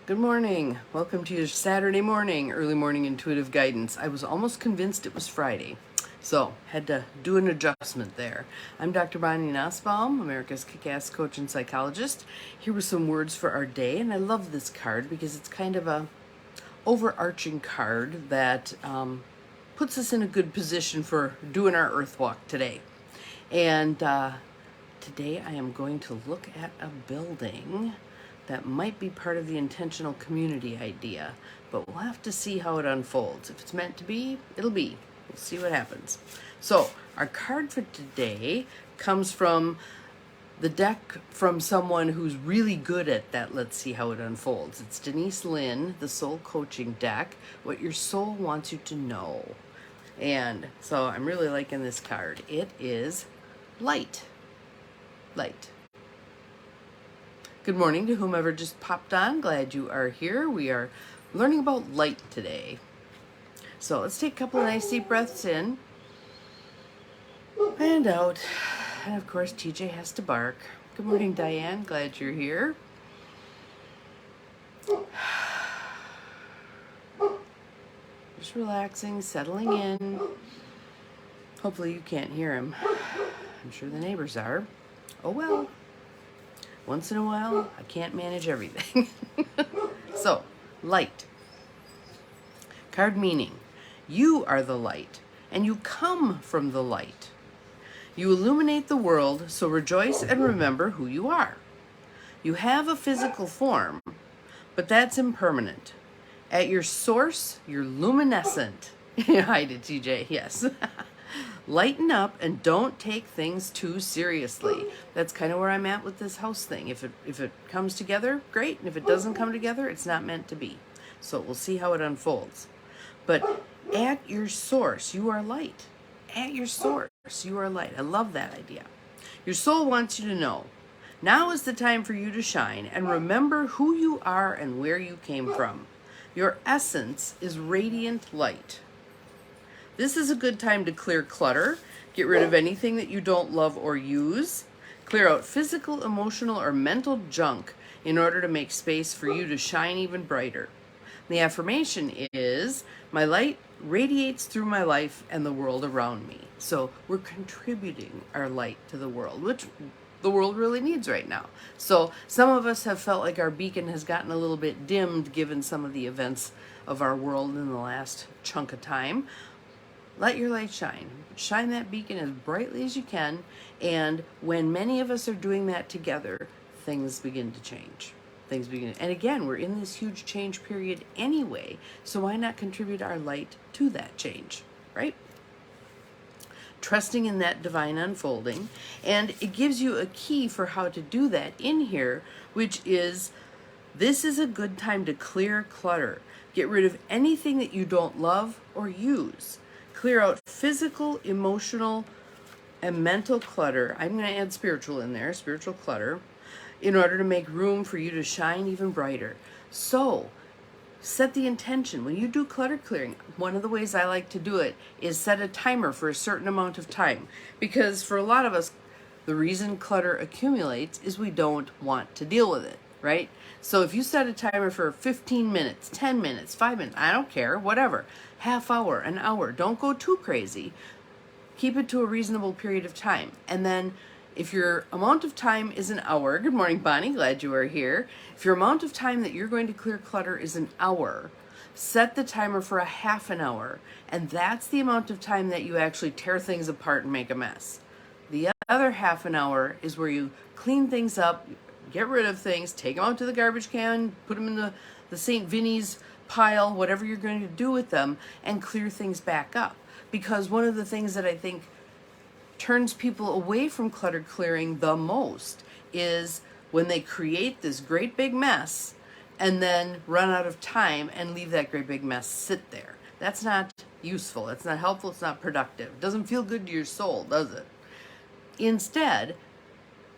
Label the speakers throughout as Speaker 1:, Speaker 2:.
Speaker 1: Good morning. Welcome to your Saturday morning, early morning intuitive guidance. I was almost convinced it was Friday, so had to do an adjustment there. I'm Dr. Bonnie Nussbaum, America's kick-ass coach and psychologist. Here were some words for our day, and I love this card because it's kind of a overarching card that puts us in a good position for doing our earth walk today. And today I am going to look at a building that might be part of the intentional community idea, but we'll have to see how it unfolds. If it's meant to be, it'll be. We'll see what happens. So our card for today comes from the deck from someone who's really good at that. Let's see how it unfolds. It's Denise Lynn, the Soul Coaching deck, What Your Soul Wants You to Know. And so I'm really liking this card. It is light. Light. Good morning to whomever just popped on. Glad you are here. We are learning about light today. So let's take a couple of nice deep breaths in and out. And of course, TJ has to bark. Good morning, Diane. Glad you're here. Just relaxing, settling in. Hopefully you can't hear him. I'm sure the neighbors are. Oh well. Once in a while, I can't manage everything. So, light. Card meaning, you are the light, and you come from the light. You illuminate the world, so rejoice and remember who you are. You have a physical form, but that's impermanent. At your source, you're luminescent. Hi to TJ, yes. Lighten up and don't take things too seriously. That's kind of where I'm at with this house thing. If it comes together, great. And if it doesn't come together, it's not meant to be. So we'll see how it unfolds. But at your source, you are light. At your source, you are light. I love that idea. Your soul wants you to know. Now is the time for you to shine and remember who you are and where you came from. Your essence is radiant light. This is a good time to clear clutter, get rid of anything that you don't love or use, clear out physical, emotional, or mental junk in order to make space for you to shine even brighter. The affirmation is, my light radiates through my life and the world around me. So we're contributing our light to the world, which the world really needs right now. So some of us have felt like our beacon has gotten a little bit dimmed given some of the events of our world in the last chunk of time. Let your light shine. Shine that beacon as brightly as you can. And when many of us are doing that together, things begin to change. And again, we're in this huge change period anyway. So why not contribute our light to that change, right? Trusting in that divine unfolding. And it gives you a key for how to do that in here, which is, this is a good time to clear clutter. Get rid of anything that you don't love or use. Clear out physical, emotional, and mental clutter. I'm going to add spiritual in there, spiritual clutter, in order to make room for you to shine even brighter. So, set the intention. When you do clutter clearing, one of the ways I like to do it is set a timer for a certain amount of time. Because for a lot of us, the reason clutter accumulates is we don't want to deal with it, right? So if you set a timer for 15 minutes, 10 minutes, 5 minutes, I don't care, whatever, half hour, an hour, don't go too crazy. Keep it to a reasonable period of time. And then if your amount of time is an hour, good morning, Bonnie, glad you are here. If your amount of time that you're going to clear clutter is an hour, set the timer for a half an hour. And that's the amount of time that you actually tear things apart and make a mess. The other half an hour is where you clean things up, get rid of things, take them out to the garbage can, put them in the St. Vinny's pile, whatever you're going to do with them, and clear things back up. Because one of the things that I think turns people away from clutter clearing the most is when they create this great big mess and then run out of time and leave that great big mess sit there. That's not useful. It's not helpful. It's not productive. It doesn't feel good to your soul, does it? Instead,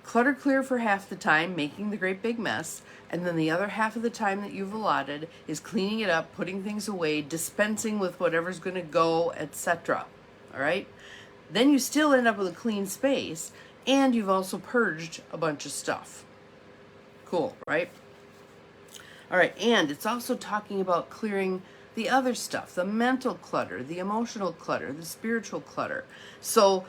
Speaker 1: clutter clear for half the time, making the great big mess, and then the other half of the time that you've allotted is cleaning it up, putting things away, dispensing with whatever's going to go, etc. All right? Then you still end up with a clean space, and you've also purged a bunch of stuff. Cool, right? All right, and it's also talking about clearing the other stuff, the mental clutter, the emotional clutter, the spiritual clutter. So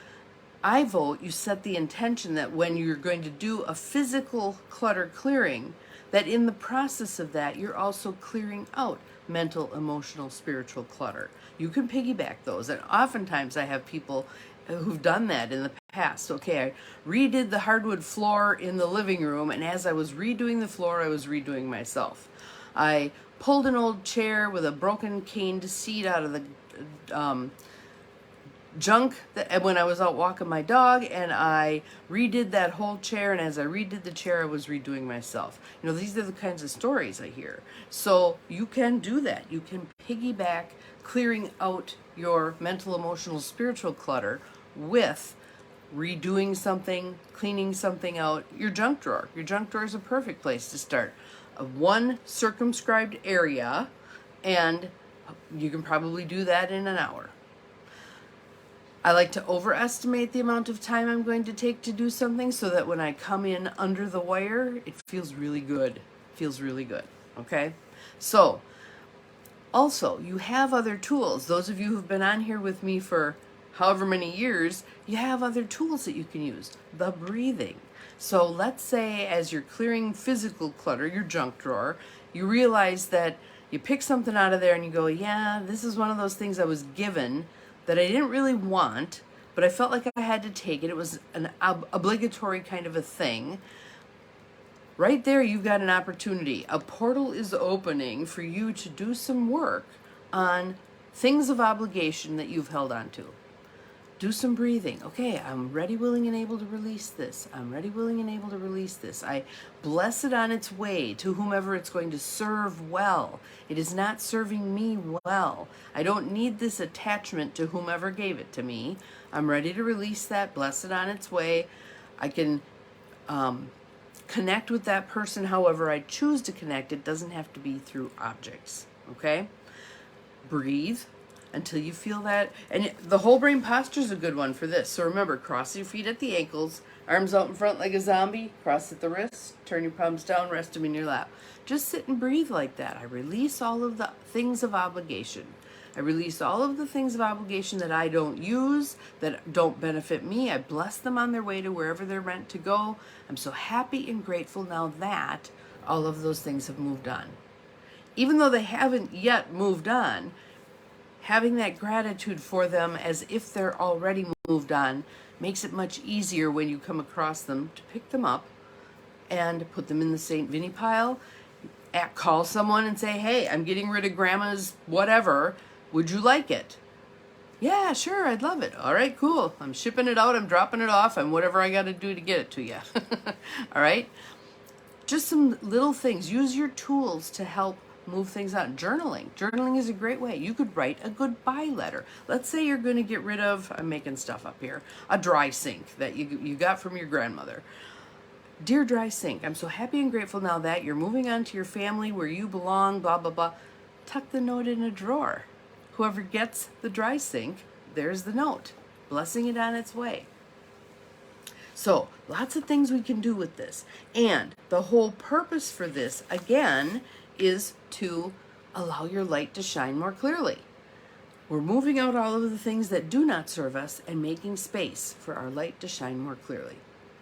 Speaker 1: I vote you set the intention that when you're going to do a physical clutter clearing, that in the process of that, you're also clearing out mental, emotional, spiritual clutter. You can piggyback those. And oftentimes I have people who've done that in the past. Okay, I redid the hardwood floor in the living room, and as I was redoing the floor, I was redoing myself. I pulled an old chair with a broken caned seat out of the junk that when I was out walking my dog, and I redid that whole chair, and as I redid the chair, I was redoing myself. You know, these are the kinds of stories I hear. So you can do that. You can piggyback clearing out your mental, emotional, spiritual clutter with redoing something, cleaning something out. Your junk drawer. Your junk drawer is a perfect place to start. One circumscribed area, and you can probably do that in an hour. I like to overestimate the amount of time I'm going to take to do something so that when I come in under the wire, it feels really good. Feels really good. Okay? So, also, you have other tools. Those of you who've been on here with me for however many years, you have other tools that you can use. The breathing. So let's say as you're clearing physical clutter, your junk drawer, you realize that you pick something out of there and you go, yeah, this is one of those things I was given that I didn't really want, but I felt like I had to take it. It was an obligatory kind of a thing. Right there, you've got an opportunity. A portal is opening for you to do some work on things of obligation that you've held on to. Do some breathing. Okay, I'm ready, willing, and able to release this. I'm ready, willing, and able to release this. I bless it on its way to whomever it's going to serve well. It is not serving me well. I don't need this attachment to whomever gave it to me. I'm ready to release that, bless it on its way. I can connect with that person however I choose to connect. It doesn't have to be through objects. Okay? Breathe until you feel that. And the whole brain posture is a good one for this. So remember, cross your feet at the ankles, arms out in front like a zombie, cross at the wrists, turn your palms down, rest them in your lap. Just sit and breathe like that. I release all of the things of obligation. I release all of the things of obligation that I don't use, that don't benefit me. I bless them on their way to wherever they're meant to go. I'm so happy and grateful now that all of those things have moved on. Even though they haven't yet moved on, having that gratitude for them as if they're already moved on makes it much easier when you come across them to pick them up and put them in the St. Vinny pile. Call someone and say, hey, I'm getting rid of grandma's whatever. Would you like it? Yeah, sure, I'd love it. All right, cool. I'm shipping it out. I'm dropping it off. And whatever I got to do to get it to you. All right? Just some little things. Use your tools to help move things out. Journaling is a great way. You could write a goodbye letter. Let's say you're going to get rid of, I'm making stuff up here, a dry sink that you got from your grandmother. Dear dry sink, I'm so happy and grateful now that you're moving on to your family where you belong, blah, blah, blah. Tuck the note in a drawer. Whoever gets the dry sink, there's the note, blessing it on its way. So lots of things we can do with this. And the whole purpose for this, again, is to allow your light to shine more clearly. We're moving out all of the things that do not serve us and making space for our light to shine more clearly.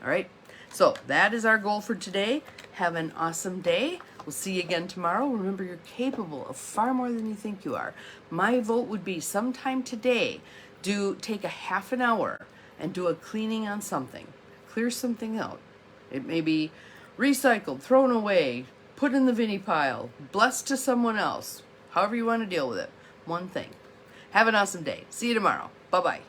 Speaker 1: All right? So that is our goal for today. Have an awesome day. We'll see you again tomorrow. Remember, you're capable of far more than you think you are. My vote would be sometime today, take a half an hour and do a cleaning on something. Clear something out. It may be recycled, thrown away, put in the Vinny pile, blessed to someone else, however you want to deal with it. One thing. Have an awesome day. See you tomorrow. Bye-bye.